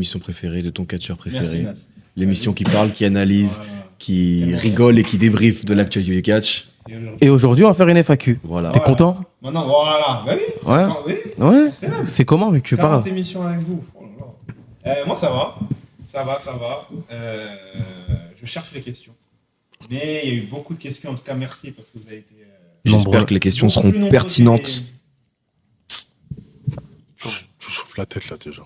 émission préférée, de ton catcheur préféré. Merci, Nas. L'émission qui parle, qui analyse, Voilà. qui Tellement rigole et qui débriefe de l'actualité du catch. Et aujourd'hui, on va faire une FAQ. Voilà. T'es content? Maintenant, voilà. Bah oui, c'est Ouais. encore- oui. Ouais. On célèbre. C'est comment vu que tu 40 parles? émissions avec vous. Oh là là. Moi, ça va. Ça va. Je cherche les questions. Mais il y a eu beaucoup de questions. En tout cas, merci parce que vous avez été. J'espère Nombreux. que les questions beaucoup seront plus nombreux pertinentes. Tu chauffes la tête là déjà.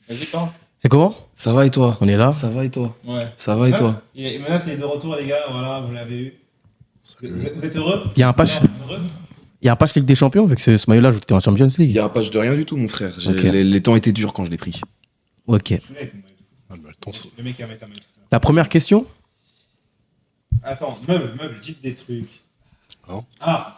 Vas-y, parle. C'est comment? Ça va et toi? On est là? Ça va et toi? Ouais. Ça va et toi? Menace, il est de retour, les gars. Voilà, vous l'avez eu. Vous êtes heureux? Il y a un patch. Heureux. Il y a un patch Ligue des Champions vu que ce maillot-là, j'étais en Champions Il League. y a un patch de rien du tout, mon frère. Ok. Les temps étaient durs quand je l'ai pris. Ok. Je me souviens avec mon maillot. Ah, mais attends, ça- Le mec qui a mis ta maillot. La première question? Attends, meuble, dites des trucs. Hein Ah.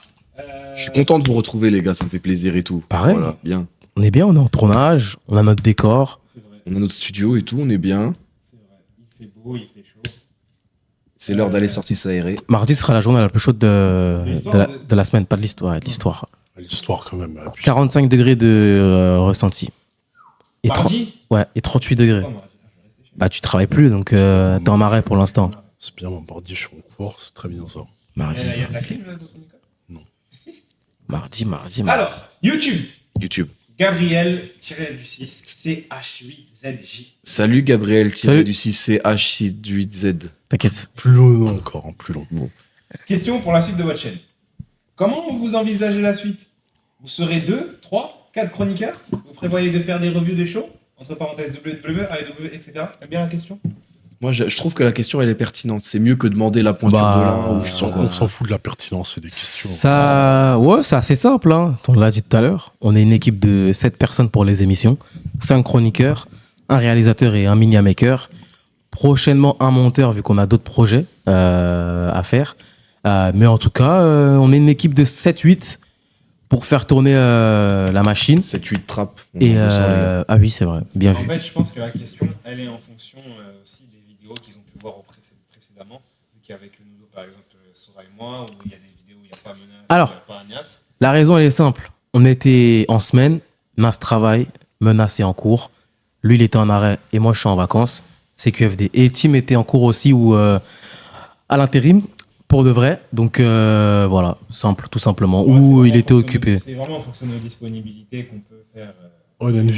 Je suis content de vous retrouver, les gars. Ça me fait plaisir et tout. Pareil. Voilà, bien. On est bien, on est en tournage, on a notre décor. C'est vrai, On a notre studio et tout, on est bien. c'est vrai. Il fait beau, il fait chaud. C'est l'heure d'aller sortir s'aérer. Mardi sera la journée la plus chaude l'histoire, de la semaine, pas de l'histoire, de l'histoire. L'histoire quand même. Puis 45 degrés de ressenti. Et, Mardi et 38 degrés. Oh, mardi, je vais rester chez moi. Bah tu travailles plus, donc t'es en arrêt pour l'instant. c'est bien, mon mardi, je suis en cours, c'est très bien ça. Mardi, Il y a de la clim là, dans ton école mardi. Alors, YouTube. YouTube. Gabriel-du-6, CH8ZJ. Salut Gabriel, Salut. du 6CH68Z. T'inquiète. Plus long encore, plus long. Question pour la suite de votre chaîne. Comment vous envisagez la suite? Vous serez 2, 3, 4 chroniqueurs? Vous prévoyez de faire des reviews de show? Entre parenthèses, WW, AEW, etc. T'aimes bien la question? Moi, je trouve que la question, elle est pertinente. C'est mieux que demander la pointure Bah, de l'un. ou je On sais s'en pas quoi. on s'en fout de la pertinence et des questions. Ça, ouais, c'est assez simple. Hein. On l'a dit tout à l'heure. On est une équipe de 7 personnes pour les émissions, 5 chroniqueurs, un réalisateur et un media maker. Prochainement, un monteur, vu qu'on a d'autres projets à faire. Mais en tout cas, on est une équipe de 7-8 pour faire tourner la machine. 7-8 trappes. On Et en ressort, les gars. ah oui, c'est vrai, bien En vu. fait, je pense que la question, elle est en fonction aussi des vidéos qu'ils ont pu voir précédemment. Vu qu'il y avait que nous deux, par exemple, Sora et moi, où il y a des vidéos où il n'y a pas Menace, Alors. où il n'y a pas Agnès. La raison, elle est simple. On était en semaine, Nas travaille, Menace est en cours. Lui, il était en arrêt et moi, je suis en vacances. C'est QFD. Et Tim était en cours aussi ou à l'intérim, pour de vrai. Donc voilà, simple, tout simplement. Ouais, c'est Ou vraiment il était en fonction occupé. C'est vraiment en fonction de nos disponibilités qu'on peut faire. On a une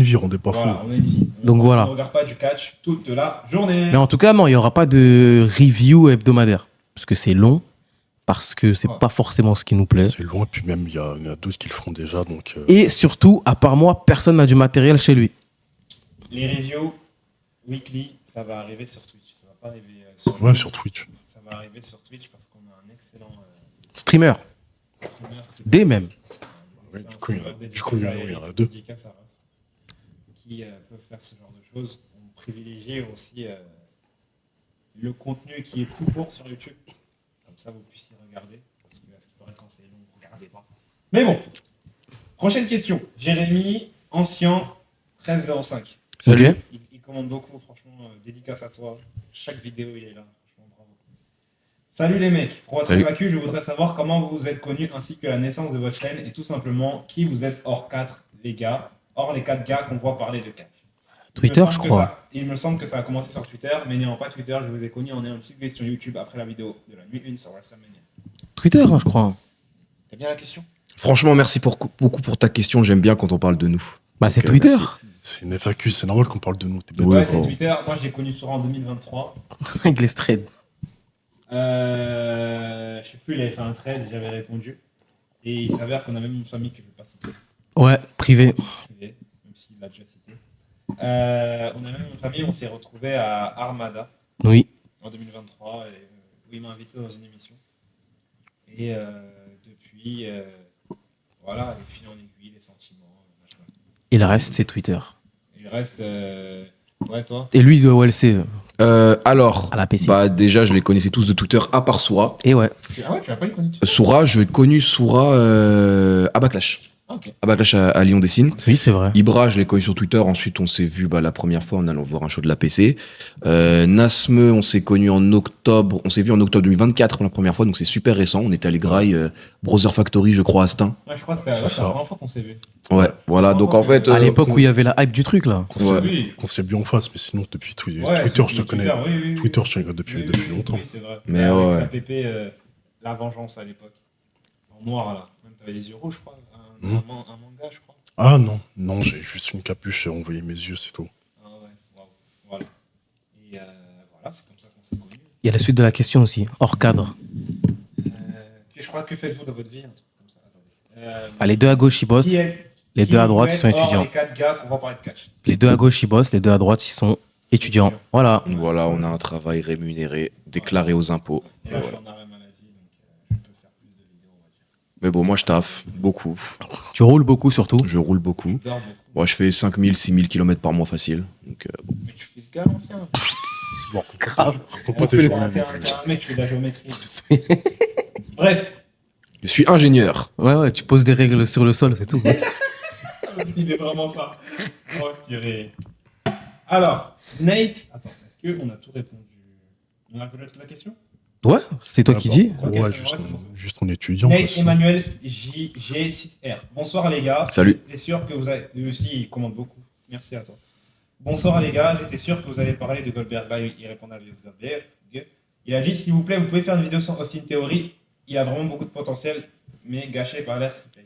vie, on n'est pas Voilà, fou. on a une vie. Donc voilà. On ne regarde pas du catch toute la journée. Mais en tout cas, non, il n'y aura pas de review hebdomadaire. Parce que c'est long, parce que c'est pas forcément ce qui nous plaît. C'est loin, puis même, il y en a d'autres qui le font déjà. Donc, Et surtout, à part moi, personne n'a du matériel chez lui. Les reviews weekly, ça va arriver sur Twitch. Ça va pas arriver sur ouais, sur Twitch. Ça va arriver sur Twitch parce qu'on a un excellent Streamer, streamer. des mêmes. Ouais, C'est du un coup, il y en a- serveur du coup, il y en a- dédicace à il y en a Eric, deux. dédicace à Raph, qui peuvent faire ce genre de choses. On privilégie aussi le contenu qui est plus court sur YouTube. Comme ça, vous puissiez regarder. Parce que à ce qui paraît, quand c'est long, vous ne regardez pas. Mais bon. Prochaine question. Jérémy, ancien 1305. Salut. Ok. Il commande beaucoup, franchement, dédicace à toi. Chaque vidéo, il est là. Franchement, bravo. Salut les mecs. Pour votre Salut. FAQ, je voudrais savoir comment vous vous êtes connus ainsi que la naissance de votre chaîne et tout simplement qui vous êtes hors 4 les gars, hors les 4 gars qu'on voit parler de catch. Twitter, je crois. Il me semble que ça a commencé sur Twitter, mais n'ayant pas Twitter, je vous ai connu en ayant une petite question YouTube après la vidéo de la nuit 1 sur WrestleMania. Twitter, hein, je crois. T'as bien la question? Franchement, merci beaucoup pour ta question. J'aime bien quand on parle de nous. Bah, c'est Donc, Twitter. merci. C'est une FAQ, c'est normal qu'on parle de nous. T'es bête. Ouais, Ouais, c'est bon. Twitter. Moi, j'ai connu Sora en 2023. Avec les straight. Je sais plus, il avait fait un trade, j'avais répondu. Et il s'avère qu'on a même une famille que je ne vais pas citer, Ouais, privé. privé, même s'il l'a déjà cité. On a même une famille, on s'est retrouvé à Armada Oui. en 2023, et, où il m'a invité dans une émission. Et depuis, voilà, les fils en aiguille, les sentiments. Machin. Et le reste, c'est Twitter. Et le reste, ouais, toi? Et lui de OLC Alors, à la PC. bah, déjà, je les connaissais tous de Twitter, à part Soura. Et ouais. Ah ouais, tu l'as pas eu connu? Soura, j'ai connu Soura à Backlash. Ok. à Backlash à Lyon Dessine. Oui, c'est vrai. Ibra, je l'ai connu sur Twitter. Ensuite, on s'est vu la première fois en allant voir un show de la PC. Nasme, on s'est connu en octobre. On s'est vu en octobre 2024 pour la première fois, donc c'est super récent. On était à l'Egrail, Brother Factory, je crois, à Stein. Ouais, je crois que c'était C'est la ça. première fois qu'on s'est vu. Ouais, voilà. Donc en fait, À l'époque où il y avait la hype du truc, là. Qu'on s'est vu en face, mais sinon, depuis Ouais, Twitter, sur je te connais. Twitter, oui, oui, oui. Twitter, je te connais depuis longtemps. Oui, c'est vrai. Mais Avec ouais. sa pépé, La Vengeance à l'époque. En noir, là. Même t'avais les yeux rouges, je crois. Un manga, je crois. Ah non, j'ai juste une capuche et on voyait mes yeux, c'est tout. Ah ouais, waouh. Voilà. Et voilà, c'est comme ça qu'on s'est connus. Il y a la suite de la question aussi, hors cadre. Je crois que faites-vous dans votre vie un truc comme ça. Attendez. Ah, les deux à gauche, ils bossent. Les deux à droite, ils sont étudiants. Les 4 gars qu'on va parler de catch. Les deux à gauche, ils bossent. Les deux à droite, ils sont étudiants. Voilà. voilà, on a un travail rémunéré, déclaré aux impôts. Et là, je suis en arrêt maladie, donc je peux faire plus de vidéos, on va dire. Mais bon, moi, je taffe beaucoup. Tu roules beaucoup, surtout. Je roule beaucoup. Je dors beaucoup. Moi, je fais 5000, 6000 km par mois facile. Donc, bon. Mais tu fais ce gars ancien. C'est bon, Grave. raconte pas tes journées. T'es un mec, tu fais de la géométrie. Bref. Je suis ingénieur. Ouais, tu poses des règles sur le sol, c'est tout. Il est vraiment ça. Oh, purée. Alors, Nate, attends, est-ce qu'on a tout répondu? On a peut-être la question? Ouais, c'est toi qui dis. Ok, Ouais, ouais, juste en étudiant. Nate parce que- Emmanuel JG6R. Bonsoir les gars. Salut. J'étais sûr que vous avez. Lui aussi, il commande beaucoup. Merci à toi. Bonsoir les gars, j'étais sûr que vous allez parler de Goldberg. Là, il répondait à la vidéo de Goldberg. Il a dit s'il vous plaît, vous pouvez faire une vidéo sur Austin Theory. Il a vraiment beaucoup de potentiel, mais gâché par l'air Triple H.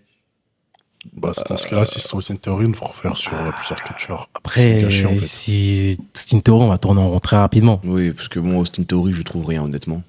Bah, dans ce cas-là, si c'est une théorie, on va refaire sur plusieurs catcheurs. Après, C'est gâché, en fait. si c'est une théorie, on va tourner en rond très rapidement. Oui, parce que bon, Austin Theory, je trouve rien, honnêtement.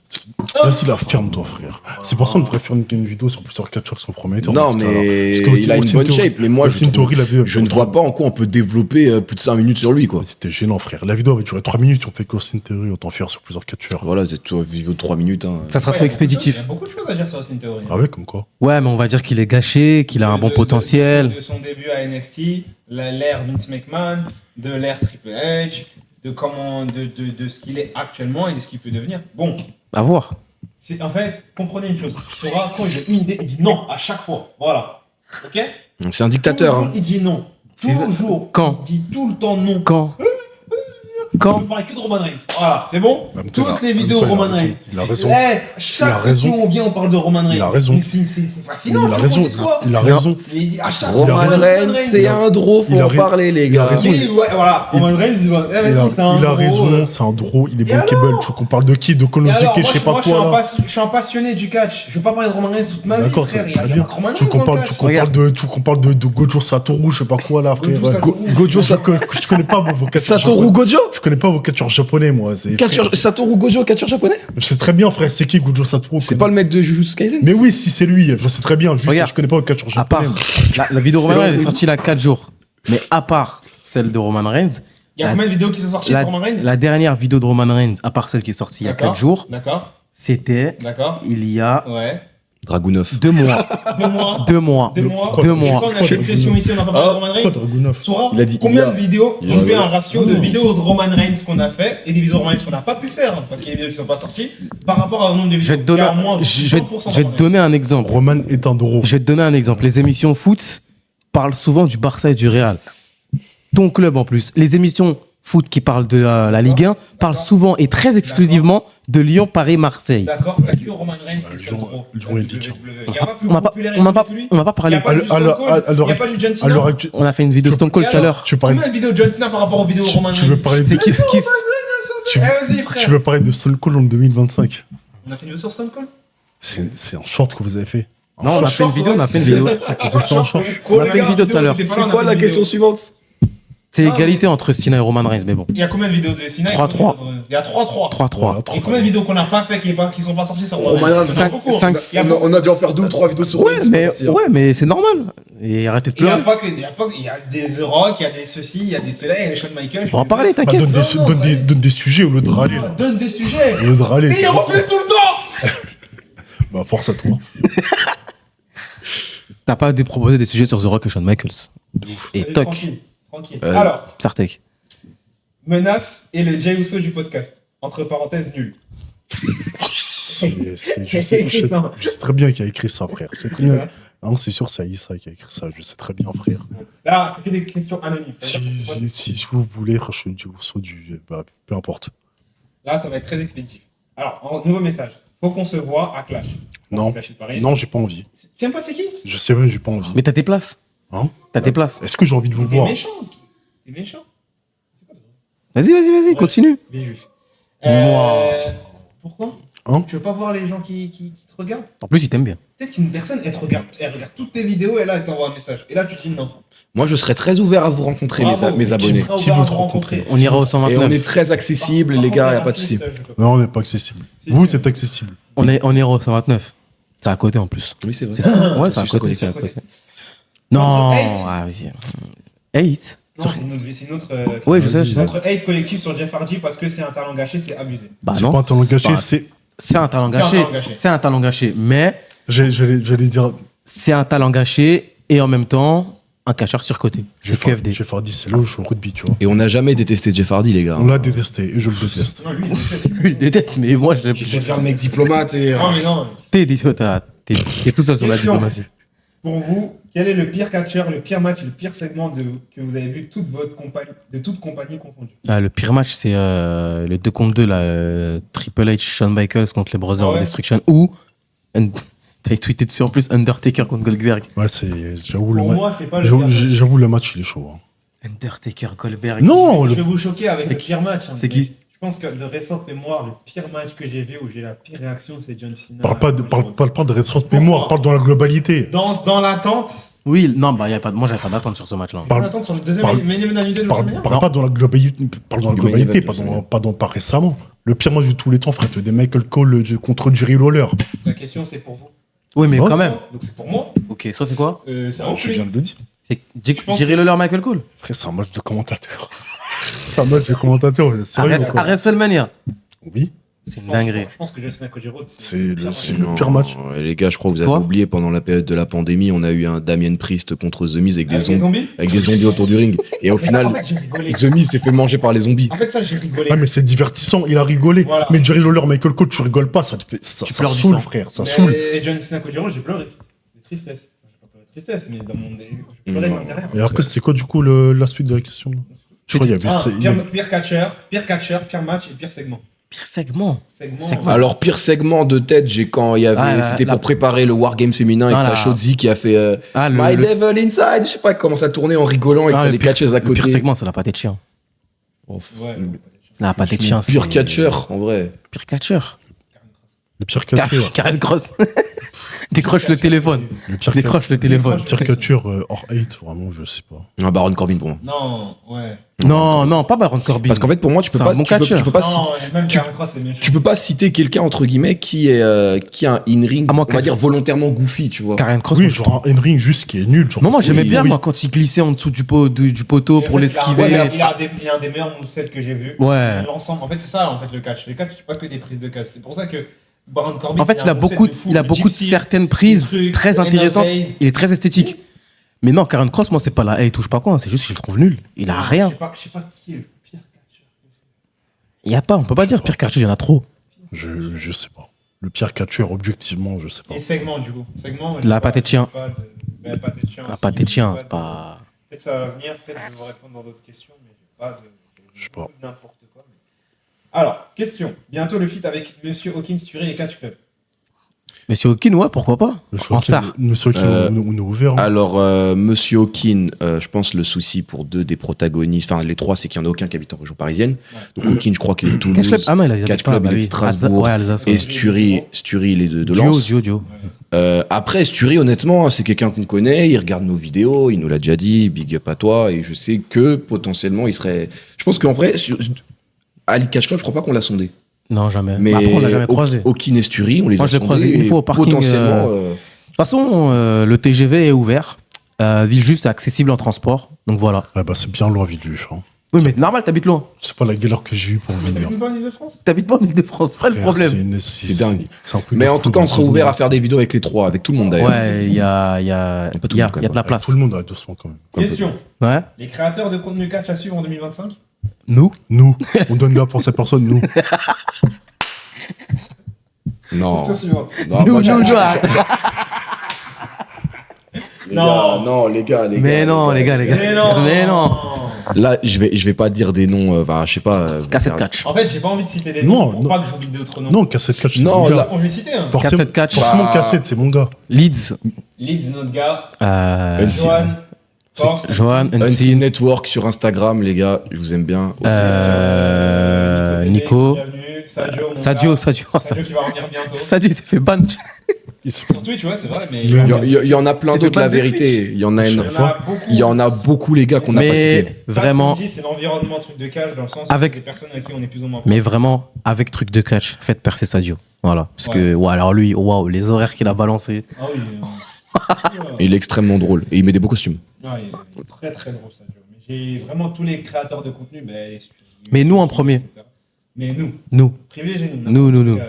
Vas-y, la ferme-toi, frère. C'est pour ça qu'on devrait faire une vidéo sur plusieurs catcheurs qui sont prometteurs. Non, dans ce cas-là. mais Parce que il a une Austin bonne Theory- shape. Mais moi, Austin Theory, je ne vois pas en quoi on peut développer plus de 5 minutes sur lui, quoi. C'était gênant, frère. La vidéo avait duré 3 minutes. On fait qu'Austin Theory, autant faire sur plusieurs catcheurs. Voilà, c'est tout vidéo de 3 minutes. Hein. Ça sera Ouais, trop il y a expéditif. beaucoup de choses à dire sur Austin Theory. Ah ouais, comme quoi. Ouais, mais on va dire qu'il est gâché, qu'il a un bon potentiel. De son début à NXT, l'ère Vince McMahon, de l'ère Triple H, de ce qu'il est actuellement et de ce qu'il peut devenir. Bon, À voir. en fait, comprenez une chose. Sora, quand il a une idée, il dit non à chaque fois. Voilà. Ok? C'est un dictateur. Toujours, Hein. il dit non. C'est- Toujours. Quand Il dit tout le temps non. Quand On Quand ne parle que de Roman Reigns. Voilà, c'est bon? En même temps, Toutes il a- les en même vidéos temps, de il a Roman raison. Reigns. Il a raison. Chaque raison. fois qu'on vient, on parle de Roman Reigns. Il a raison. Mais c'est fascinant. Il a tu raison. penses quoi? Il a C'est raison. Mais à chaque Roman fois, raison. Reigns, c'est un draw, faut Il a en raison. parler, les Il a gars. raison. Oui, ouais, voilà. Roman Reigns, Il a raison, c'est un draw, il est Et bankable. alors Tu veux qu'on parle de qui? De Et Konosuke, alors, je sais pas quoi là. je suis un passionné du catch. Je veux pas parler de Roman Reigns toute ma vie, D'accord, frère. très Il y a bien. pas que Roman Tu veux Reigns qu'on dans le parle, catch. Regarde. qu'on parle de Gojo Satoru, je sais pas quoi là, frère. Gojo Satoru. Gojo Je connais pas vos catcheurs Satoru japonais. Gojo Je connais pas vos catcheurs japonais, moi. Satoru Gojo, catcheur japonais. Je sais très bien, frère, c'est qui Gojo Satoru? C'est pas le mec de Jujutsu Kaisen. Mais oui, si c'est lui, je sais très bien. Juste, Regarde. je connais pas vos catcheurs À part japonais. la vidéo de C'est Roman Reigns long. est sortie là 4 jours. Mais à part celle de Roman Reigns, Il y a combien de vidéos qui sont sorties la, sur Roman Reigns? la dernière vidéo de Roman Reigns, à part celle qui est sortie il y a 4 jours, D'accord. c'était D'accord. il y a Ouais. Dragunov. 2 mois. 2 mois. 2 mois. 2 mois. 2 mois. Quand on a fait une session ici, on a pas parlé de Roman Quoi, Reigns. Dragunov? Sora, Il a dit combien il y a- de vidéos, il y a- je fais un ratio de vidéos de Roman Reigns qu'on a fait et des vidéos de Roman Reigns qu'on n'a pas pu faire hein, parce qu'il y a des vidéos qui sont pas sorties par rapport au nombre de vidéos. Je vais te donner, Il y a moins de je vais 100% je vais te donner un exemple. Roman est un draw. Je vais te donner un exemple. Les émissions foot parlent souvent du Barça et du Real. Ton club en plus. Les émissions foot qui parlent de la Ligue 1 parlent souvent et très exclusivement de Lyon, Paris, Marseille. D'accord, parce que Roman Reigns, c'est le seul Lyon- gros. Lyon est Ligue 1. Il n'y a pas plus On m'a pas, populaire on m'a pas, que lui. on m'a pas Il n'y parlé. a pas du Stone alors- Cold, alors- il n'y a pas du John À Cena. l'heure actuelle, On a fait une vidéo Stone Cold Et tout à alors l'heure. tu veux parler Combien de vidéos de John Cena par rapport aux vidéos de Roman tu veux Reigns parler C'est de, kiff kiff. tu- Vas-y, frère. tu veux parler de Stone Cold en 2025? On a fait une vidéo sur Stone Cold? C'est un short que vous avez fait. Non, on a fait une vidéo, on a fait une vidéo. Vous avez fait un short. On a fait une vidéo tout à l'heure. C'est quoi la question suivante? C'est égalité entre Cena et Roman Reigns, mais bon. Il y a combien de vidéos de Cena? 3-3. Il y a 3-3. 3-3. Et combien de vidéos qu'on n'a pas fait qui sont pas sorties sur Roman Roman Reigns? Reigns, Il y en a cinq- beaucoup, hein. cinq- Il y a beaucoup. On a dû en faire 2 ou 3 vidéos sur Ouais, Reigns, mais, c'est pas sorti, hein. ouais, mais c'est normal. Et arrêtez de Il y a pleurer. pas que, il y a des The Rock, il y a des ceci, il y a des cela, il y a des Shawn Michaels. On va en parler, Bah, t'inquiète. donne des sujets au lieu de râler. Là. Donne des sujets. Au lieu de râler. Et il refuse tout le temps. Bah, force à toi. T'as pas proposé des sujets sur The Rock et Shawn Michaels. De ouf. Et Allez, toc. Tranquille. Vas-y. Alors, Sartek. Menace et le Jay Uso du podcast. Entre parenthèses, nul. Je sais très bien qui a écrit ça, frère. C'est très bien. Ah non, c'est sûr, c'est Aïssa qui a écrit ça. Je sais très bien, frère. Là, c'est que des questions anonymes. Si vous voulez, frère, je dis soit du. Bah, peu importe. Là, ça va être très expéditif. Alors, nouveau message. Faut qu'on se voit à Clash. Non. Clash de Paris. Non, j'ai pas envie. Tu sais même pas c'est qui? Je sais même, j'ai pas envie. Mais t'as tes places. Hein? T'as tes places. Est-ce que j'ai envie de vous T'es voir? méchant. T'es méchant. C'est quoi ça? Vas-y, Ouais. continue. Bien juif. Moi. Pourquoi? Hein? Tu veux pas voir les gens qui te regardent? En plus, il t'aime bien. Peut-être qu'une personne, elle regarde toutes tes vidéos et là, elle t'envoie un message. Et là, tu dis non. Moi, je serais très ouvert à vous rencontrer, Bravo, mes qui abonnés. sera Qui ouvert veut à te vous rencontrer? On ira au Et on 129. est très accessible, les gars, y a pas de souci. Non, on n'est pas accessible. Si, Vous, si. c'est accessible. On ira au 129. C'est à côté en plus. Oui, c'est vrai. C'est ça, hein? Ouais, c'est c'est à juste à côté. côté. C'est à à côté. côté. Non, Hate. ah, vas-y. Hate. Non, c'est une autre. Ouais, je sais, je sais. Notre hate collectif sur Jeff Hardy parce que c'est un talent gâché, c'est abusé. Bah C'est non. pas un talent gâché, pas- c'est. C'est un talent C'est un gâché. talent gâché. C'est un talent gâché. Mais J'allais dire. c'est un talent gâché et en même temps un cacheur surcoté. C'est QFD. Jeff Hardy, c'est là où je suis au rugby, tu vois. Et on n'a jamais détesté Jeff Hardy, les gars. On l'a détesté et je le déteste. Non, lui, il déteste. Lui, il déteste, mais moi, je J'essaie de faire le mec diplomate et. Non, mais non. T'es tout seul sur la Question. diplomatie. Pour vous, quel est le pire catcheur, le pire match, le pire segment que vous avez vu de toute compagnie confondue? Le pire match, c'est les 2 contre 2, là, Triple H, Shawn Michaels contre les Brothers Ah of ouais. Destruction, ou, t'as tweeté dessus en plus, Undertaker contre Goldberg. Ouais, c'est. J'avoue, le Pour match. moi, c'est pas le pire match. J'avoue, le match, il est chaud. Hein. Undertaker, Goldberg. Non, Je le- vais vous choquer avec le pire match. hein. C'est qui? Je pense que de récente mémoire, le pire match que j'ai vu où j'ai la pire réaction, c'est John Cena. parle pas de récente mémoire, parle dans la globalité. Dans l'attente. Oui, non, bah, moi, j'avais pas d'attente sur ce match-là. Parle- Dans l'attente sur le deuxième parle- main event annuel de WrestleMania. Parle pas dans la globalité, parle dans la Du main globalité, event, pas récemment. Le pire match de tous les temps, frère, des Michael Cole contre Jerry Lawler. La question, c'est pour vous. Oui, mais Oh. quand même. Donc c'est pour moi. Ok, ça, c'est quoi? C'est un Je viens de le dire. C'est pense Jerry Lawler, Michael Cole. Frère, c'est un match de commentateur. C'est un match de commentateur, sérieux ou À quoi? WrestleMania. Oui, C'est une dinguerie. Je pense que John Cena Cody Rhodes, c'est le Non, pire match. Les gars, je crois que vous Toi avez oublié, pendant la période de la pandémie, on a eu un Damien Priest contre The Miz avec des Avec les zombies. zombies. Avec des zombies autour du ring. Et au En final, fait, j'ai rigolé. The Miz s'est fait manger par les zombies. En fait, ça, j'ai rigolé. Ouais, mais c'est divertissant, il a rigolé. Voilà. Mais Jerry Lawler, Michael Cole, tu rigoles pas, ça te fait. Ça Tu pleures du saoule, sang. frère, ça Mais saoule. John Cena Cody Rhodes, j'ai pleuré. De tristesse. J'ai pas pleuré de tristesse, mais dans mon délire, je pleurais Non. même derrière. Et après, c'est quoi, du coup, la suite de la question là? Je crois qu'il y avait. Pire catcheur, pire match et pire segment. Pire segment. Segment. Alors, pire segment de tête, j'ai quand il y avait. C'était pour préparer le Wargame féminin avec ta Shotzi qui a fait My Devil Inside. Je sais pas, comment ça tournait en rigolant avec les catcheuses à côté. Le pire segment, c'est la pâté de chien. Ouais, La pâté de chien, c'est. Pire catcheur, en vrai. Pire catcheur. Le pire catcheur. Karen Cross. Décroche le téléphone. Le pire Décroche le téléphone. pire catcheur hors hate, vraiment, je sais pas. Un Baron Corbin pour moi. Non, ouais. Non, pas Baron Corbin. Parce qu'en fait, pour moi, tu peux C'est pas, un bon tu peux catcheur. pas Non, citer- même tu- Karen Cross, c'est méchant. tu peux pas citer quelqu'un entre guillemets qui a un in-ring, Ah, moi, on va dire volontairement goofy, tu vois. Karen Cross, Oui, moi, je genre un Henry juste qui est nul. Genre, Non, moi parce j'aimais que- bien oui. moi quand il glissait en dessous du poteau Et en pour fait, l'esquiver. Il a un des meilleurs movesets que j'ai vu. Ouais. L'ensemble, en fait, c'est ça, en fait, le catch. Le catch, c'est pas que des prises de catch. C'est pour ça que Baron Corbin. En fait, il a beaucoup de certaines prises très intéressantes. Il est très esthétique. Mais non, Karen Cross, moi c'est pas là. Il touche pas quoi. C'est juste que je le trouve nul. Il a rien. Je sais pas qui est le pire catcheur. Il y a pas. On peut pas dire pire catcheur. Il y en a trop. Je sais pas. Le pire catcheur, objectivement, je sais pas. Et segment, du coup. Segment, La pâté de chien. La pâté de chien. Un aussi. pâté de chien, Pas c'est pas. Peut-être ça va venir, peut-être je vais vous répondre dans d'autres questions, mais j'ai pas de. Je sais pas. N'importe quoi. mais- Alors, question. Bientôt le feat avec Monsieur Hawkins, Turie et Catch Club. Monsieur Hawkin, ouais, pourquoi pas. En ça. Monsieur Hawkins, on est ouvert. hein. Alors, Monsieur Hawkin, je pense le souci pour deux des protagonistes, enfin les trois, c'est qu'il n'y en a aucun qui habite en région parisienne. Donc Hawkin, je crois qu'il est de Catch Club. Toulouse. Ah non, il a Catch Club, il est de Strasbourg. Ouais, Alsace. ouais. Et Sturi, il est de Lens. Duo. Après, Sturi, honnêtement, c'est quelqu'un qu'on connaît, il regarde nos vidéos, il nous l'a déjà dit, big up à toi, et je sais que potentiellement il serait. Je pense qu'en vrai, à l'Elite Catch Club, je crois pas qu'on l'a sondé. Non, jamais. Mais Après, on l'a jamais croisé. De Hawkin et Sturi, on les Moi, a je l'ai sondés. croisé une fois au et parking, Potentiellement. toute façon, le TGV est ouvert. Villejuif, c'est accessible en transport. Donc voilà. Ah bah, c'est bien loin, Villejuif. Hein. Oui, mais normal, t'habites loin. C'est pas la galère que j'ai eue pour venir. Une bonne Ile-de-France. T'habites pas en Ile-de-France, c'est ça le Frère, problème. C'est dingue. c'est un truc Mais de en fou tout cas, on de sera venir ouvert à ici. faire des vidéos avec les trois, avec tout le monde d'ailleurs. Ouais, il y a Pas tout de le monde, quand même. la Avec place. tout le monde, doucement quand même. Question. Ouais. Les créateurs de contenu catch à suivre en 2025. Nous Nous, on donne la force à personne, nous. Non. Question suivante. Non, Nous, moi, nous, j'ai- attends. Non, les gars. Mais non, les gars. Mais non. Mais non. Là, je vais pas dire des noms, enfin, je sais pas. Cassette catch. En fait, j'ai pas envie de citer des Non, noms pour non. pas que j'oublie d'autres noms. Non, cassette catch, c'est Non, mon là- gars. On va citer un. Forcément, Cassette catch. forcément Bah. cassette, c'est mon gars. Leeds. Leeds, notre gars. Unseen. Johan. Force. Johan, Unseen Unseen. Network sur Instagram, les gars, je vous aime bien. Nico. Bienvenue. Sadio. mon Sadio. gars. Sadio qui va revenir bientôt. Sadio, il s'est fait ban. Sur Twitch, ouais, c'est vrai, mais. Il y en a plein C'est d'autres, pas la de vérité. Il y en a Il y une. en a beaucoup. Il y en a beaucoup, les gars, qu'on n'a pas cités. Mais vraiment, C'est l'environnement truc de cage dans le sens Avec- où des personnes avec qui on est plus ou moins. mais vraiment, avec truc de catch, faites percer Sadio. Voilà. Parce que, ouais, alors lui, waouh, les horaires qu'il a balancés. Ah oui. Il est extrêmement drôle. Et il met des beaux costumes. Ah, il est très très drôle, Sadio. Mais j'ai vraiment tous les créateurs de contenu. Mais nous en premier. etc. Mais nous, Nous, privilégiez-nous. Nous.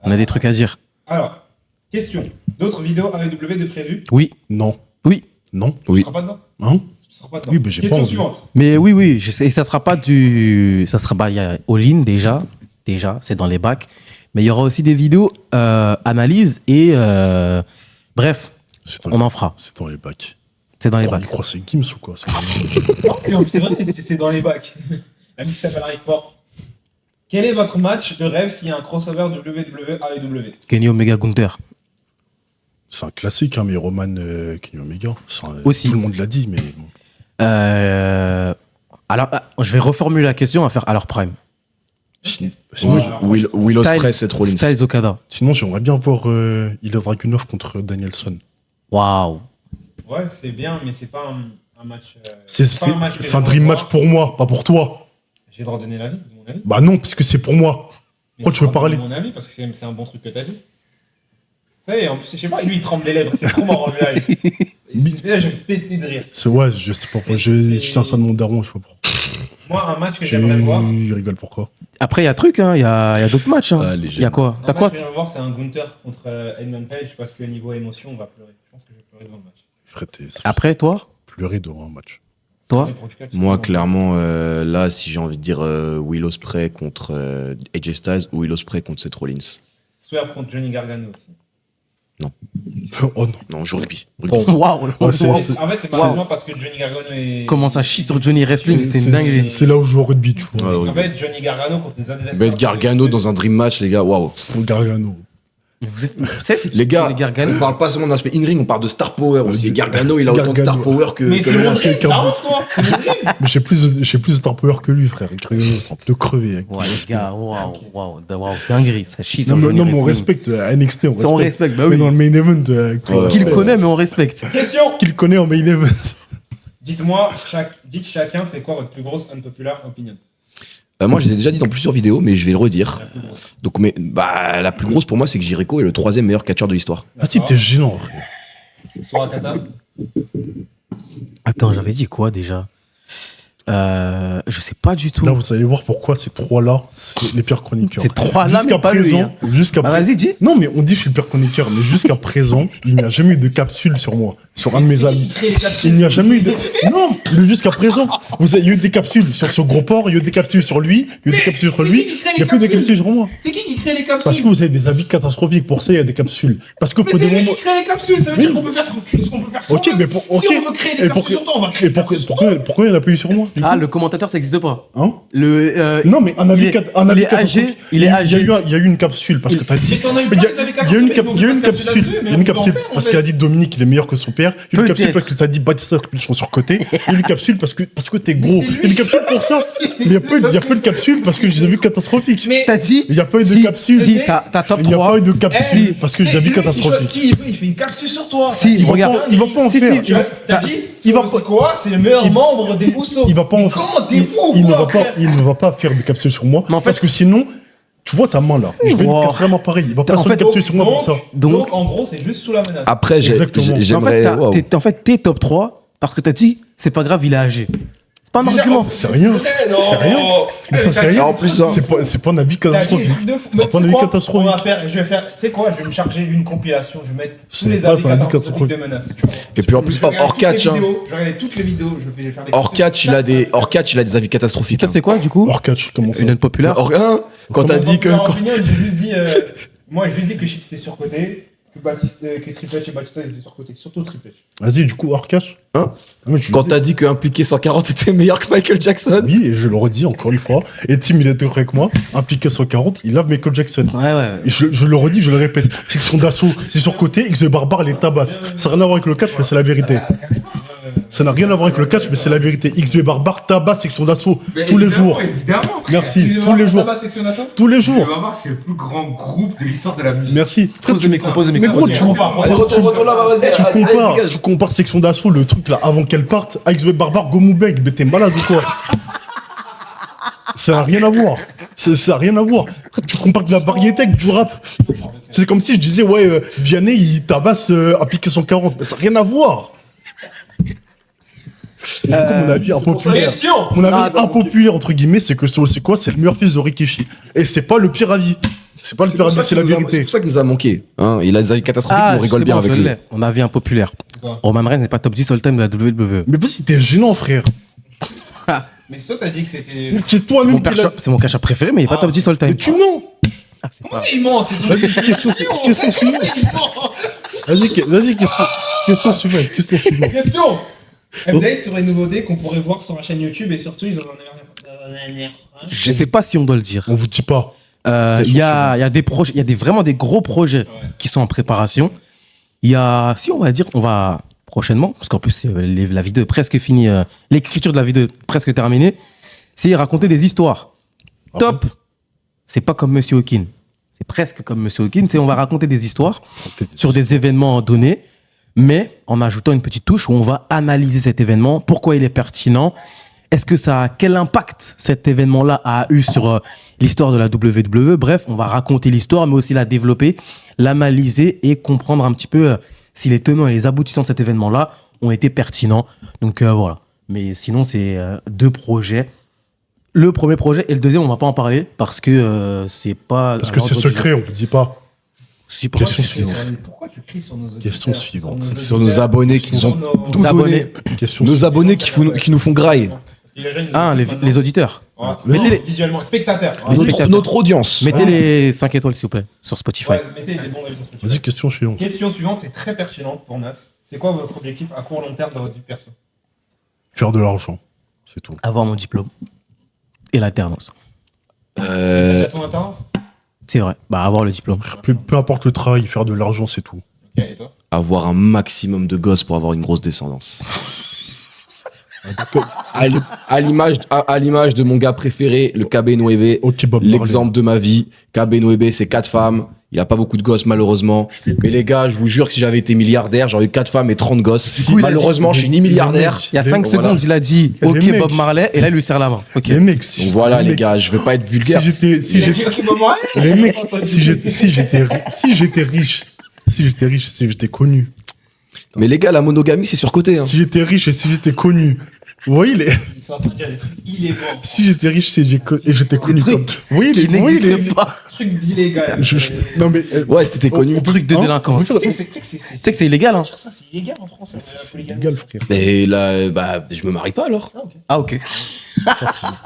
on a des trucs à dire. Alors, question. D'autres vidéos AEW de prévues? Oui, Non. oui. Non. Tu Oui. seras pas dedans? Hein Tu seras pas dedans. Oui, mais j'ai pas Question envie. suivante. Mais oui, je sais. Et ça sera pas du. Ça sera. Bah, il y a All-in déjà. Déjà, c'est dans les bacs. Mais il y aura aussi des vidéos analyse et. Bref, C'est dans, on en fera. c'est dans les bacs. C'est dans les Il bacs. croit que c'est Gims ou quoi c'est- Non, c'est vrai, c'est dans les bacs. La mise s'appelle arrive fort. Quel est votre match de rêve s'il y a un crossover WWE AEW? Kenny Omega Gunther. C'est un classique, hein, mais Roman Kenny Omega. Aussi. Tout le monde l'a dit, mais bon. Alors, je vais reformuler la question à faire à leur prime. Sinon, Will Ospreay, c'est Rollins. Styles Okada. sinon, j'aimerais bien voir Ilya Dragunov contre Danielson. Waouh. Ouais, c'est bien, mais c'est pas un match. C'est pas un match que c'est un j'aimerais dream voir. match pour moi, pas pour toi. J'ai le droit de donner l'avis, mon avis. Bah non, parce que c'est pour moi. Mais Pourquoi j'ai tu veux le droit de parler donner mon avis parce que c'est un bon truc que t'as dit. Vous savez, en plus, je sais pas, lui il tremble des lèvres, c'est trop marrant. Là, je vais péter de rire. C'est ouais, je sais pas pourquoi. Je tiens ça de mon daron, je sais pas pourquoi. Moi, un match que j'aimerais voir. Il rigole pourquoi. Après, il y a truc, hein. Il y a d'autres matchs. Hein. Ah, les Il y a quoi Un T'as match quoi que j'aimerais voir, c'est un Gunther contre Edmund Page parce que niveau émotion, on va pleurer. Je pense que je vais pleurer devant le match. Frère, t'es Après, toi pleurer devant un match. Toi Moi, clairement, là, si j'ai envie de dire Will Ospreay contre AJ Styles ou Will Ospreay contre Seth Rollins. Swerve contre Johnny Gargano aussi. Oh non. Non, je rugby. Oh. Waouh. Ouais, c'est- En fait, c'est Wow. malheureusement parce que Johnny Gargano est. Comment ça chie sur Johnny Wrestling C'est une dinguerie. C'est là où je joue au rugby, tu vois. Ouais, En fait, Johnny Gargano contre des adversaires. Mettre Gargano dans un dream match, les gars, waouh. Pour Gargano. Vous êtes. C'est Les gars, les Gargano. on parle pas seulement d'aspect in-ring, on parle de star power aussi. Ouais, Gargano, il a autant de Gargano. star power que. Mais que c'est le mon reste. dream, t'arrêtes, toi. C'est mon dream. Mais j'ai plus de star power que lui, frère. Gargano, c'est un peu crevé. Avec Ouais, les gars, waouh, dinguerie, ça chie sur non, Johnny mais on Wrestling. respecte NXT, on respecte. On respecte, bah Mais oui. dans le main event, Qu'il connaît, mais on respecte. Question. qu'il connaît en main event. Dites-moi, dites chacun, c'est quoi votre plus grosse unpopular opinion? Moi, je les ai déjà dit dans plusieurs vidéos, mais je vais le redire. La plus grosse. Donc, la plus grosse pour moi, c'est que Jericho est le 3e meilleur catcheur de l'histoire. Ah si, t'es gênant, frère. Sorakata. Attends, j'avais dit quoi déjà Je sais pas du tout. Là, vous allez voir pourquoi ces trois-là, c'est les pires chroniqueurs. Ces trois-là, Jusqu'à mais pas lui, présent, hein. jusqu'à Bah, présent. vas-y, dis. Non, mais on dit que je suis le pire chroniqueur, mais jusqu'à présent, il n'y a jamais eu de capsule sur moi, sur un de mes amis. Il n'y a jamais eu de. Non, mais jusqu'à présent, il y a eu des capsules sur ce gros porc, il y a eu des capsules sur lui, il y a eu des capsules sur lui, il n'y a plus de capsules sur moi. C'est qui crée les capsules? Parce que vous avez des avis catastrophiques, pour ça, il y a des capsules. Parce que faut des moments. crée les capsules, ça veut dire qu'on peut faire ce qu'on peut faire Ok, mais pour. Ok. Si on veut créer des Et pour capsules que- sur toi, on va Et créer des capsules sur toi. pourquoi il n'y en a pas eu sur moi du Ah, coup le commentateur, ça existe pas. Hein Le. Non, mais un il avis, est- un il avis est âgé, catastrophique. il est âgé. Il y a eu une capsule parce que t'as dit. Mais t'en as eu Il y plein a- des avis il y a une catastrophiques, il y a une mais on peut pas capsule, là-dessus, mais il y a une on peut en capsule faire, en parce fait. qu'il a dit Dominique il est meilleur que son père. Il y a une capsule Peut-être. parce que t'as dit Batista ils sont surcotés. Il y a une capsule parce que t'es gros. c'est Il y lui. a une capsule pour ça. Mais il y a peu de capsules parce que je les ai vues catastrophiques. Mais T'as dit Il n'y a pas eu de Si, capsule. Si, t'as top Il n'y a 3. pas eu de capsule parce que je les ai vues catastrophiques. Si, il fait une capsule sur toi. Si, Il va regarde. pas- il va pas en Si, faire. si, Il va- T'as dit il va c'est quoi? C'est le meilleur membre des Housseaux. Il va pas en Mais faire. comment t'es fou, Il ne quoi, va pas. frère? Il ne va pas faire de capsule sur moi. Mais en fait- Parce que sinon, tu vois ta main là. Je vais lui Wow. casser la main pareil. Il va pas En faire de fait, capsule sur moi pour ça. Donc, en gros, c'est juste sous la menace. Après, Exactement. En fait, j'aimerais. waouh. en fait, t'es top 3 parce que t'as dit, c'est pas grave, il est âgé. C'est pas un Déjà, argument. C'est rien. C'est rien. Mais ça, c'est rien. En plus, hein. C'est pas un avis T'as dit des catastrophique. trucs de fou. C'est Mais pas tu un sais avis quoi catastrophique. je vais faire, tu sais quoi, je vais me charger d'une compilation, je vais mettre tous C'est les pas avis un avis catastrophiques de catastrophique. menaces. Et puis en plus, Je vais regarder hors toutes les catch, hein. vidéos, je vais regarder toutes les vidéos, je vais faire des Hors catch, il a des avis catastrophiques. Toi, c'est quoi, du coup Hors catch, comment ça Une unpopular Quand t'as dit que. J'ai juste dit, moi, je lui ai dit que shit c'était surcoté. que Triple H et Batista ils étaient surcotés. Surtout Triple H. Vas-y, du coup, Arcash. Hein Ouais, tu Quand me t'as dit que Impliqué 140 était meilleur que Michael Jackson. dis- Oui, et je le redis encore une fois. Et Tim, il est d'accord avec moi. Impliqué 140, il lave Michael Jackson. Ouais. Et je le redis, je le répète. Section d'assaut, c'est surcoté. X de Barbare les tabasse. Ça n'a rien à voir avec le catch, mais c'est la vérité. Ça n'a rien à voir avec le catch, mais c'est la vérité. X de Barbare tabasse Section d'assaut tous les jours. Évidemment. Merci, tous les jours. Section d'assaut. Tous les jours. C'est le plus grand groupe de l'histoire de la musique. Merci. Pose le micro, pose le Mais micro. gros, tu compares. Allez, retourne là, vas-y. Tu compares Section d'assaut, le truc là, avant qu'elle parte, avec X de Barbare Gomoubeg. Mais t'es malade ou quoi? Ça n'a rien à voir. Ça n'a rien à voir. Tu compares de la variété avec du rap. C'est comme si je disais, ouais, Vianney, il tabasse Appliqué 140. Mais ça n'a rien à voir. Et du coup, mon avis impopulaire. Mon avis impopulaire, entre guillemets, c'est que c'est quoi? C'est le meilleur fils de Rikishi. Et c'est pas le pire avis. C'est pas le pire avis, c'est la C'est vérité. pour ça qu'il nous a manqué. Hein. Il a des avis catastrophiques, mais on rigole bien avec lui. On a vu impopulaire. quoi Roman Reigns n'est pas top 10 all-time de la WWE. Mais vas-y, t'es gênant, frère. Mais toi, t'as dit que c'était. C'est C'est toi-même mon qui catcheur- c'est mon catcheur préféré, mais il n'est pas top 10 all-time. Mais tu mens. Ah, c'est Comment pas- ça, il ment? C'est son Vas-y, question suivante. Vas-y, question suivante. Question suivante. Question. Update sur les nouveautés qu'on pourrait voir sur la chaîne YouTube et surtout, ils en ont un. Je sais pas si on doit le dire. On vous dit pas. Il y a des projets, il y a vraiment des gros projets qui sont en préparation. Il y a, si on va dire, on va prochainement, parce qu'en plus la vidéo est presque finie, l'écriture de la vidéo est presque terminée, c'est raconter des histoires. Ah Top. C'est pas comme Monsieur Hawking. C'est presque comme Monsieur Hawking. C'est on va raconter des histoires sur des événements donnés, mais en ajoutant une petite touche où on va analyser cet événement, pourquoi il est pertinent, quel impact cet événement-là a eu sur l'histoire de la WWE. Bref, on va raconter l'histoire, mais aussi la développer, l'analyser et comprendre un petit peu si les tenants et les aboutissants de cet événement-là ont été pertinents. Donc voilà. Mais sinon, c'est deux projets. Le premier projet et le deuxième, on va pas en parler parce que c'est pas. Parce que c'est secret, on vous dit pas. Si, Question Pourquoi suivante. pourquoi tu cries sur nos auditeurs? Question suivante. Sur nos abonnés qui nous ont tout abonnés. donné. Question Nos suivante. abonnés qui nous font graille. Les auditeurs. Mettez visuellement. Spectateurs. Notre audience. Mettez les 5 étoiles, s'il vous plaît, sur Spotify. Ouais, mettez des bons avis sur Spotify. Vas-y, question suivante. Question suivante est très pertinente pour Nas. C'est quoi votre objectif à court long terme dans votre vie perso? Faire de l'argent. C'est tout. Avoir mon diplôme. Et l'alternance. T'as ton alternance? C'est vrai. Bah, avoir le diplôme. Peu importe le travail, faire de l'argent, c'est tout. Ok, et toi? Avoir un maximum de gosses pour avoir une grosse descendance. À l'image de mon gars préféré, le KB Noebe. Ok, Bob Marley. L'exemple de ma vie. KB Noebe, c'est 4 femmes. Il a pas beaucoup de gosses, malheureusement. Mais les gars, je vous jure que si j'avais été milliardaire, j'aurais eu 4 femmes et 30 gosses. coup, il a Malheureusement, dit- je suis ni milliardaire. Il y a 5 Voilà. secondes, il a dit Les OK mecs. Bob Marley, et là, il lui serre la main. Ok. Les mecs, si Donc voilà, les mecs, gars, je veux pas être si vulgaire. j'étais, si Il a dit j'étais, ok, Bob Marley? les mecs, si j'étais connu, Mais les gars, la monogamie, c'est surcoté. Hein. si j'étais riche et si j'étais connu, vous voyez les, Ils sont en train de dire des trucs illégaux. si j'étais riche et j'étais connu, trucs comme, vous voyez les, qui vous voyez n'existent les, pas. Truc d'illégal. non mais, Ouais, c'était connu. Truc de délinquance. on Tu fait- Tu sais que c'est illégal, hein. ça, c'est illégal en France. c'est illégal, frère. Mais là, bah, je me marie pas alors. Ah, OK.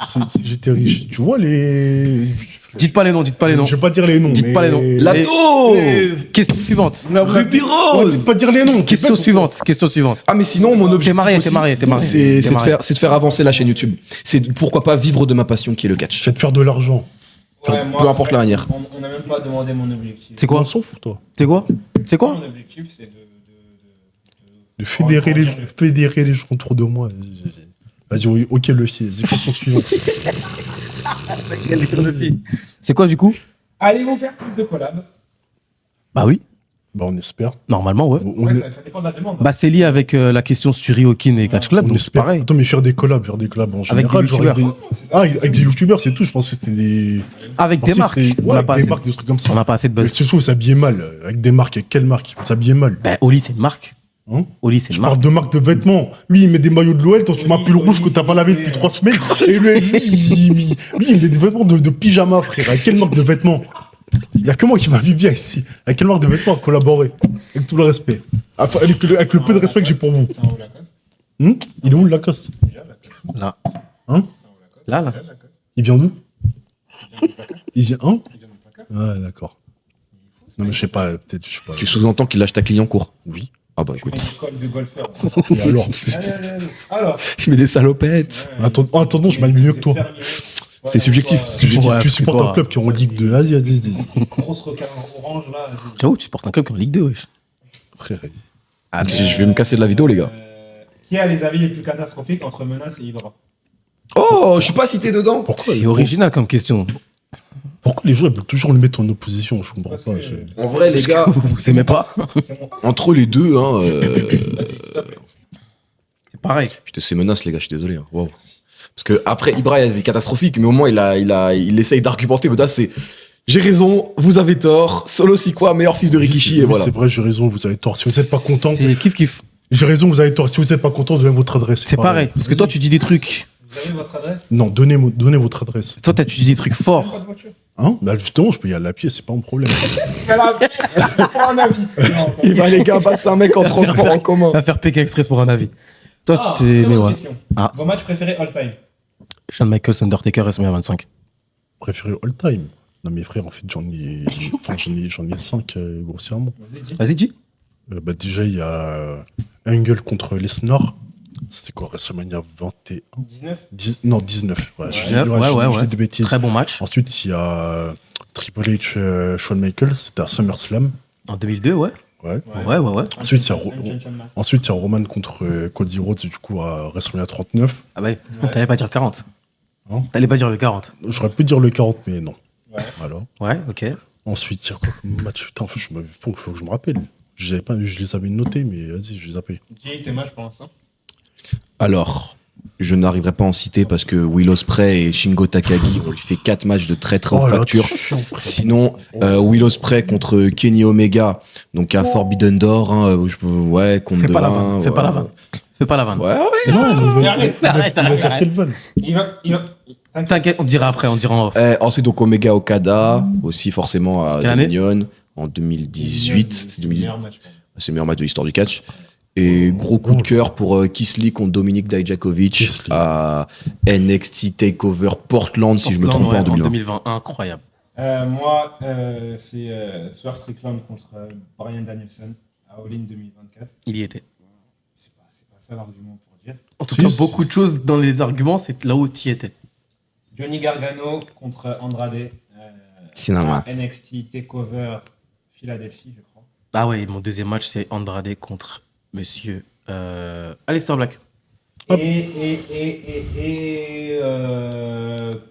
Si j'étais riche, tu vois les, Dites pas les noms, dites pas les noms. je vais pas dire les noms, Dites mais pas les noms. Lato Question suivante. Ruby On Rose. va pas dire les noms. Question suivante. Question suivante. Ah mais sinon mon objectif T'es marié, aussi, t'es marié, t'es marié. c'est T'es de marié. faire avancer la chaîne YouTube. C'est pourquoi pas vivre de ma passion qui est le catch. C'est de faire de l'argent. Ouais, moi, Peu importe la manière. On n'a même pas demandé mon objectif. C'est quoi On s'en fout, toi. C'est quoi C'est quoi Mon objectif, c'est De fédérer les gens autour de moi. Vas-y, ok, le fils. Vas-y, question suivante. C'est quoi, du coup Allez-vous faire plus de collabs? Bah oui, Bah, on espère. normalement, ouais. On, Ouais, ça dépend de la demande. Bah, c'est lié avec la question Sturi, Hawking et Catch Club, on donc c'est espère. pareil. Attends, mais faire des collabs en général. des genre youtubeurs. Ah, avec des youtubeurs, c'est tout. Je pensais que c'était des. Avec je des pensais marques. que c'était- On Ouais, n'a avec pas, des assez- marques, des trucs comme ça. on n'a pas assez de Mais buzz. c'est sûr, ils s'habillaient mal. Avec des marques, avec quelle marque ils s'habillaient mal. Bah, Oli, c'est une marque. Hein Oli, c'est Je une parle marque. de marques de vêtements. Lui, il met des maillots de l'OL, toi, tu mets un pull rouge que t'as pas lavé depuis 3 semaines. Et lui, il met des vêtements de pyjama, frère. Avec quelle marque de vêtements? Il y a que moi qui m'habille bien ici. Avec quelle marque de vêtements à collaborer? Avec tout le respect. Enfin, avec le peu de respect que j'ai pour vous. C'est un haut Lacoste. Il est où le Lacoste? Là. Hein? Là, là. Il vient d'où? Il vient, hein? Ah, d'accord. Non, mais je sais pas, peut-être, je sais pas. Tu sous-entends qu'il lâche ta client en cours? Oui. Ah bah Je fais écoute, une école de golfeur. Et alors Alors, je mets des salopettes. Attends, je m'aime mieux que toi. C'est subjectif, c'est subjectif. Ouais, Tu supportes toi. un club qui est en Ligue 2. Vas-y. Grosse requin orange là. J'avoue, tu supportes un club qui est en Ligue 2, wesh. Frère, Ah, je vais me casser de la vidéo, les gars. Qui a les avis les plus catastrophiques entre Menace et Hydra? Oh, je suis pas cité dedans. pourquoi, C'est original comme question. pourquoi les gens ils veulent toujours le mettre en opposition? Je comprends Parce pas. que- En vrai, les gars, Vous aimez pas? C'est mon- entre les deux, hein, Vas-y, s'il te plaît. C'est pareil. je te sais menace, les gars, je suis désolé. Hein. Wow. Parce que après, Ibra, il a des catastrophiques, mais au moins, il essaye d'argumenter. Mais là, c'est j'ai raison, vous avez tort. Solo Sikoa, meilleur fils de Rikishi, et Oui, voilà. c'est vrai, j'ai raison, vous avez tort. Si vous n'êtes pas content, C'est kiff. j'ai raison, vous avez tort. Si vous n'êtes pas content, donnez votre adresse. C'est pareil. Parce que toi, tu dis des trucs. Vous avez votre adresse? Non, donnez votre adresse. Toi, tu dis des trucs Pas forts. de voiture. Hein? Bah justement, je peux y aller à pied, c'est pas un problème. Pour un avis. Il va, les gars, passer un mec en transport en commun. Va faire PK Express pour un avis. Toi, Ah, tu t'es. très Mais bonne ouais. question. Ah. Vos matchs préférés all time? Shawn Michaels, Undertaker, WrestleMania 25. Préféré all time. Non, mes frères, en fait, j'en ai 5 grossièrement. Vas-y, dis. Vas-y, dis. Bah, déjà, il y a Angle contre Lesnar. C'était quoi, WrestleMania 21? 19? Non, 19. Ouais, je dis- 19, je ouais. dis des bêtises. Très bon match. Ensuite, il y a Triple H, Shawn Michaels. C'était à SummerSlam. En 2002, ouais. Ouais. Ouais. Ensuite, il y a Gentleman. Ensuite, il y a Roman contre Cody Rhodes, du coup, à WrestleMania 39. Ah ouais. T'allais pas dire 40. Hein? T'allais pas dire le 40. J'aurais pu dire le 40, mais non. Ouais. Voilà. Ouais, ok. Ensuite, il y a quoi comme match? Putain, en fait, faut que je me rappelle. Je les avais notés, mais vas-y, je les zappé. Dis tes matchs pour l'instant. Alors, je n'arriverai pas à en citer parce que Will Ospreay et Shingo Takagi, on lui fait 4 matchs de très très haute là, facture. t'es chiant, frère. Sinon, Will Ospreay contre Kenny Omega, donc à Forbidden Door, hein, ouais, contre Fais pas la Devin, vanne. Fais ouais. pas la vanne. Fais pas la vanne. Ouais, Non, Mais arrête, il va faire quelle vanne? Il va. T'inquiète. T'inquiète, on dira après, on dira en off. Ensuite, donc Omega Okada, aussi forcément à Quelle année Dominion, en 2018. C'est le meilleur match pour moi. C'est le meilleur match de l'histoire du catch. Et gros coup de cœur pour Keith Lee contre Dominic Dijakovic Keith Lee. à NXT TakeOver Portland, si je me trompe pas, en 2020. 2020, incroyable. Moi, c'est Swerve Strickland contre Bryan Danielson à All In 2024. Il y était. C'est pas ça l'argument pour dire. En tout Si, cas, si, beaucoup de choses dans les arguments, c'est là où tu y étais. Johnny Gargano contre Andrade Cinéma. à NXT TakeOver Philadelphie, je crois. Ah ouais, mon deuxième match, c'est Andrade contre Monsieur Aleister Black. Hop. Et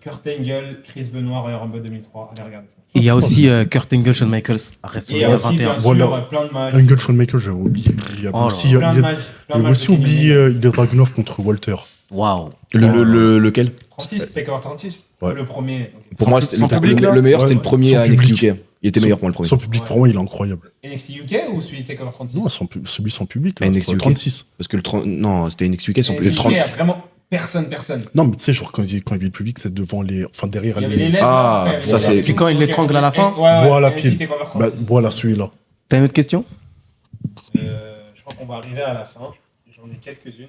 Kurt Angle, Chris Benoit, Royal Rumble 2003. Allez, regardez ça. Et il y a aussi Kurt Angle, Shawn Michaels à Et il y a WrestleMania aussi, 21. bien Voilà. sûr, plein de matchs. Angle Shawn Michaels, j'avais oublié. Il y a Oh là aussi, là. Plein de il y a matchs. Plein de matchs aussi de Kenny oublié Omega. Ilya Dragunov contre Walter. Waouh. Lequel 36, TakeOver 36. Ouais. Le premier. ok. Pour moi, c'était sans le, public, là le meilleur, Ouais, c'était le premier sans à NXT public. UK. Il était meilleur pour moi le premier. Sans public, pour moi, il est incroyable. NXT UK ou celui TakeOver 36? Non, celui sans public, là, NXT UK. 36. Parce que le 30, non, c'était NXT UK, le NXT 30. UK, il y a vraiment personne. Non, mais tu sais, genre, quand il y avait le public, c'est devant les. Enfin, derrière Il y avait les les. lettres. Ah, après, ça, il y c'est- avait Puis quand il tout. l'étrangle à la fin. Ouais, Voilà, NXT pile. TakeOver Bah, 36. voilà, celui-là. T'as une autre question? Je crois qu'on va arriver à la fin. J'en ai quelques-unes.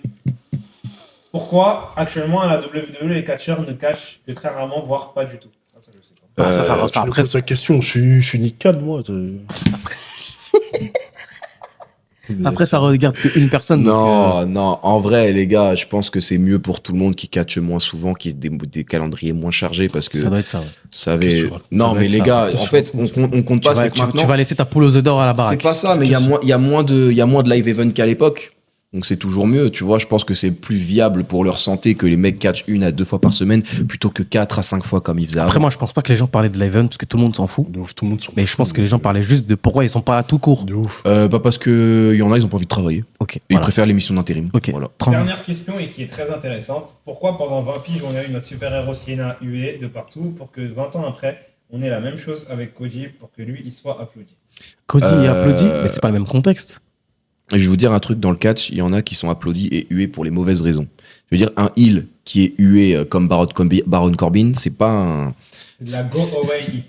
Pourquoi, actuellement, à la WWE, les catcheurs ne catchent que très rarement, voire pas du tout? Ça, je sais pas. Ah, ça, Tu me après, poses la question, je suis nickel, moi. après, ça regarde qu'une personne. donc, Non, en vrai, les gars, je pense que c'est mieux pour tout le monde qui catche moins souvent, qui se des calendriers moins chargés parce que ça doit être ça. Ouais. ça Qu'est-ce avait. que tu racontes? Non, Ça va mais être les ça. gars, Qu'est-ce en que fait, tu on compte Tu pas, vas, c'est que maintenant. tu vas laisser ta poule aux œufs d'or à la C'est baraque. pas ça, mais il y a moins de live event qu'à l'époque. Donc c'est toujours mieux, tu vois. Je pense que c'est plus viable pour leur santé que les mecs catchent 1 à 2 fois par semaine plutôt que 4 à 5 fois comme ils faisaient Après, avant. moi, je pense pas que les gens parlaient de l'event parce que tout le monde s'en fout. De ouf, tout le monde s'en Mais je fout. pense que les gens parlaient juste de pourquoi ils sont pas là tout court. De ouf. Pas parce que y en a, ils ont pas envie de travailler. Ok. Et ils Voilà. préfèrent l'émission d'intérim. Ok. Voilà. 30. Dernière question et qui est très intéressante. Pourquoi pendant 20 piges on a eu notre super-héros Sienna hué de partout pour que 20 ans après on ait la même chose avec Koji pour que lui il soit applaudi? Cody est applaudi, Euh, mais c'est pas le même contexte. Et je vais vous dire un truc dans le catch, il y en a qui sont applaudis et hués pour les mauvaises raisons. Je veux dire, un heel qui est hué comme Baron Corbin, c'est pas un. C'est de la go away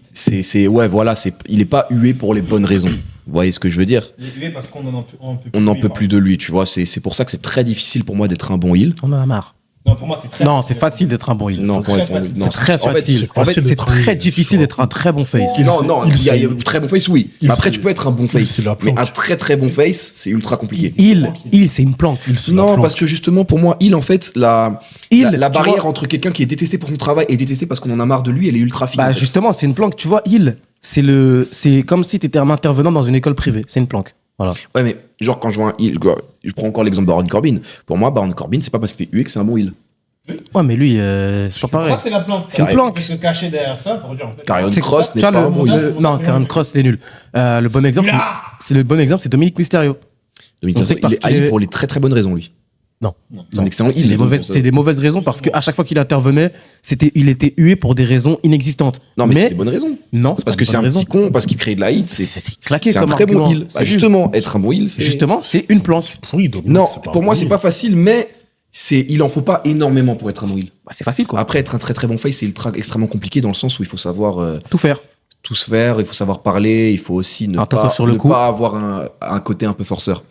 hit. Ouais, voilà, il est pas hué pour les bonnes raisons. Vous voyez ce que je veux dire? Il est hué parce qu'on en peut plus. On n'en lui, peut par plus de lui, tu vois. C'est pour ça que c'est très difficile pour moi d'être un bon heel. On en a marre. Non, pour moi, c'est très. Non, c'est facile d'être un bon heel. Non, pour moi, très facile. non, C'est très en fait, facile. c'est En fait, facile c'est d'être un très heel, difficile tu d'être un très bon face. Non, non, il y a très bon face, oui. il, Mais après, c'est- tu peux être un bon face. c'est la Mais planque. un très très bon face, c'est ultra compliqué. Heel, c'est une planque. c'est la Non, planque. parce que justement, pour moi, il en fait, Heel, la tu barrière vois, entre quelqu'un qui est détesté pour son travail et détesté parce qu'on en a marre de lui, elle est ultra fine. bah en fait. justement, c'est une planque. Tu vois, heel, c'est comme si tu étais un intervenant dans une école privée. C'est une planque. Voilà. Ouais, mais genre, quand je vois un heel, je prends encore l'exemple de Baron Corbin. Pour moi, Baron Corbin, c'est pas parce qu'il fait UE que c'est un bon heel. Ouais, mais lui, c'est pas C'est pour pareil. ça que c'est la planque. C'est une Il planque. peut se cacher derrière ça pour dire en fait. Karrion C'est Cross tu n'est vois, pas un bon heel. non, Karen Cross, c'est nul. Le bon exemple, c'est Dominique Mysterio. Dominique On sait Mysterio, parce il est qu'il haï est- pour les très très bonnes raisons, lui. Non. C'est un excellent C'est heel. des mauvaises raisons parce qu'à chaque fois qu'il intervenait, il était hué pour des raisons inexistantes. Non, mais c'est des bonnes raisons. non, Parce que c'est un petit con, parce qu'il crée de la hit. C'est claqué C'est un comme très bon argument. heel. C'est Bah, juste- justement, être un bon heel, c'est. Justement, c'est une planque. Oui, Dominique, Non, c'est pas pour un moi, bon c'est heel. pas facile, mais il en faut pas énormément pour être un bon heel. Bah, c'est facile quoi. Après, être un très très bon face, c'est extrêmement compliqué dans le sens où il faut savoir Tout faire. tout se faire, il faut savoir parler, il faut aussi Un tatouage sur le ne cou. pas avoir un côté un peu forceur.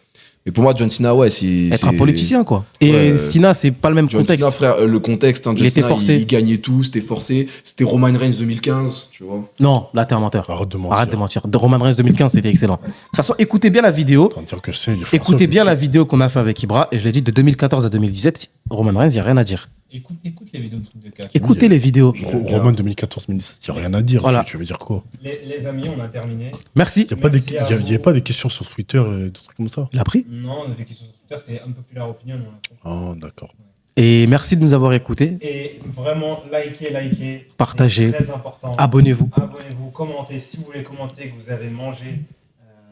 Mais pour moi, John Cena, ouais, Être un politicien quoi. Et Ouais. Cena, c'est pas le même John contexte. Cena, frère, le contexte, hein, John Il était Cena, forcé. il gagnait tout, c'était forcé. C'était Roman Reigns 2015, tu vois. Non, là t'es un menteur. Arrête de mentir. Arrête de mentir. De Roman Reigns 2015, c'était excellent. De toute façon, écoutez bien la vidéo. T'en dire que c'est, il est français, Écoutez bien faut- la vidéo qu'on a fait avec Ibra. Et je l'ai dit, de 2014 à 2017, Roman Reigns, il n'y a rien à dire. Écoute les vidéos de trucs de catch. Écoutez les vidéos. Roman 2014-2017, il n'y a rien à dire. Voilà. Tu veux dire quoi? Les amis, on a terminé. Merci. Il n'y Merci à avait vous. pas des questions sur Twitter et des trucs comme ça? Il a pris. Non, les questions sur Twitter, c'était unpopular opinion. On a fait. Ah, d'accord. Et merci de nous avoir écoutés. Et vraiment, likez. Partagez. C'est très important. Abonnez-vous. Abonnez-vous, commentez. Si vous voulez commenter que vous avez mangé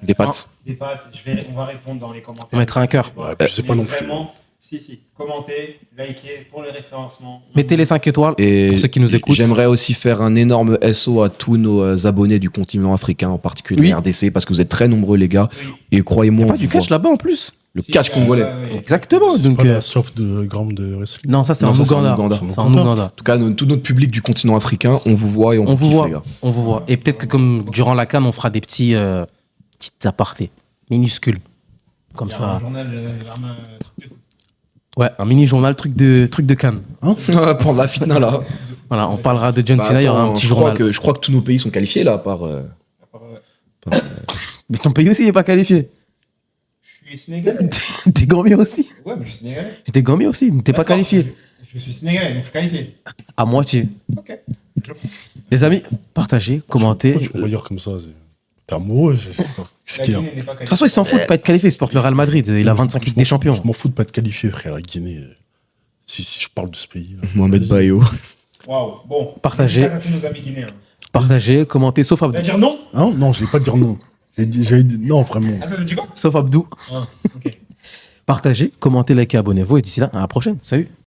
Des pattes. des pâtes, on va répondre dans les commentaires. On mettra un cœur. Ouais, puis c'est pas Mais non plus. vraiment, si. Commentez, likez pour les référencements. Mettez les 5 étoiles Et pour ceux qui nous écoutent. j'aimerais aussi faire un énorme SO à tous nos abonnés du continent africain, en particulier Oui. RDC, parce que vous êtes très nombreux, les gars. Oui. Et croyez-moi, Pas on du vous cash voit. là-bas en plus. Le catch congolais. Exactement. C'est Donc, pas la soft de gramme de wrestling. non, ça c'est Non, en ça, c'est en Ouganda. Ouganda. C'est en Ouganda. En tout cas, tout notre public du continent africain, on vous voit et on On vous kiffe, voit. les gars. On vous voit. Et peut-être que comme durant la canne, on fera des petites apartés minuscules. Comme Un ça. journal, vraiment, truc de foot. Ouais, un mini journal, truc de canne. Pour la fitna, là. Voilà, on parlera de John Bah, Cena, il y aura un attends, petit je crois journal. je crois que tous nos pays sont qualifiés, là, par. Mais ton pays aussi n'est pas qualifié. Je suis sénégalais. T'es Gambien aussi. Ouais, mais je suis sénégalais. Et t'es Gambien aussi, t'es pas D'accord, qualifié. Je suis sénégalais, donc je suis qualifié. À moitié. Ok. Les amis, partagez, commentez. Pourquoi tu peux pas dire comme ça? T'es amoureux? Qu'est-ce La qu'il y a? Guinée n'est pas De toute façon, il s'en fout de pas être qualifié. Il supporte le Real Madrid. Il a 25 Ligues des Champions. Je m'en fous de pas être qualifié, frère, à Guinée. Si je parle de ce pays. là. Mohamed Vas-y. Bayo. Waouh. Bon. Partagez. dédicace à tous nos amis guinéens. Partagez, commentez, sauf Tu vas Abdou. dire non? Hein? Non, je vais pas dire non. J'avais dit non, vraiment. Ah, t'as dit quoi? Sauf Abdou. Ah, ok. Partagez, commentez, likez, abonnez-vous. Et d'ici là, à la prochaine. Salut.